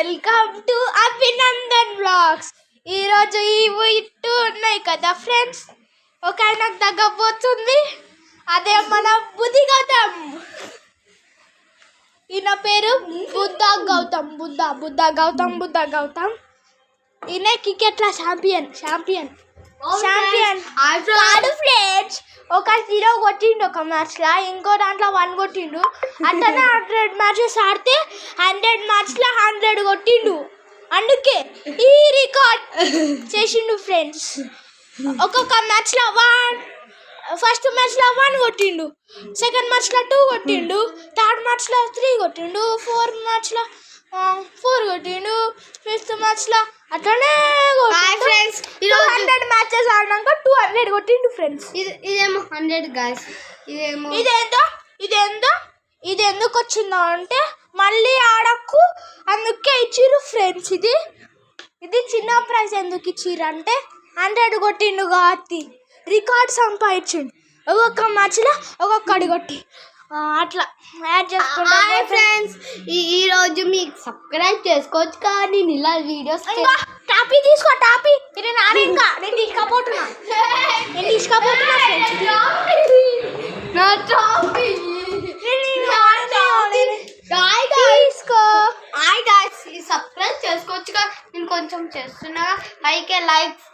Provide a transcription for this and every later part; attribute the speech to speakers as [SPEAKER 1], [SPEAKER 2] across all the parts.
[SPEAKER 1] Welcome to Abhinandan vlogs. ఈరోజు ఇటు ఉన్నాయి కదా ఫ్రెండ్స్, ఒక ఆయనకు తగ్గబోతుంది. అదే మన బుద్ధి గౌతమ్. ఈయన పేరు బుద్ధ గౌతమ్. ఈయన క్రికెట్లో ఛాంపియన్ కాదు ఫ్రెండ్స్. ఒక 0 కొట్టిండు ఒక మ్యాచ్లో, ఇంకో దాంట్లో 1 కొట్టిండు. అట్లనే 100 మ్యాచెస్ ఆడితే 100 మ్యాచ్లో 100 కొట్టిండు. అందుకే ఈ రికార్డ్ చేసిండు ఫ్రెండ్స్. ఒక్కొక్క మ్యాచ్లో ఫస్ట్ మ్యాచ్లో 1 కొట్టిండు, సెకండ్ మ్యాచ్లో 2 కొట్టిండు, థర్డ్ మ్యాచ్లో 3 కొట్టిండు, ఫోర్త్ మ్యాచ్లో 4 కొట్టిండు, ఫిఫ్త్ మ్యాచ్లో అట్లనే ఫ్రెండ్స్. 200 మ్యాచెస్ ఆడినాక 200 కొట్టిండు ఫ్రెండ్స్.
[SPEAKER 2] ఇదేమో 100 గాయ్స్.
[SPEAKER 1] ఇది ఎందుకు వచ్చిందో అంటే మళ్ళీ ఆడకు అందుకే ఇచ్చిర్రు ఫ్రెండ్స్. ఇది చిన్న ప్రైజ్ ఎందుకు ఇచ్చిర్రు అంటే 100 కొట్టిండు కాబట్టి రికార్డ్ సంపాదించిండు. ఒక్కొక్క మ్యాచ్లో ఒక్కొక్కడి కొట్టి అట్లా యాడ్ చేసుకుంటా
[SPEAKER 2] ఫ్రెండ్స్. ఈరోజు మీకు సబ్స్క్రైబ్ చేసుకోవచ్చు కానీ నేను ఇలా వీడియోస్
[SPEAKER 1] టాపీ తీసుకో. టాపీ ఇది నానే, ఇంకా నేను తీసుకపోతున్నా ఫ్రెండ్స్.
[SPEAKER 2] నా టాపీ
[SPEAKER 1] తీసుకో.
[SPEAKER 2] సబ్స్క్రైబ్ చేసుకోవచ్చుగా, నేను కొంచెం చేస్తున్నా. 5K లైక్స్,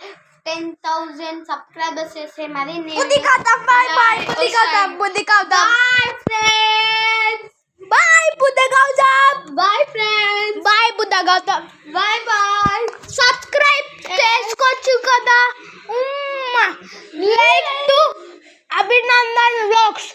[SPEAKER 2] 10,000 సబ్స్క్రైబర్స్ చేస్తే మరి
[SPEAKER 1] బుద్ధి Gautam. Bye Buddhi Gautam. Bye Buddha Gautam.
[SPEAKER 2] Bye
[SPEAKER 1] subscribe చేసుకోవచ్చు కదా. Like to Abhinandan vlogs.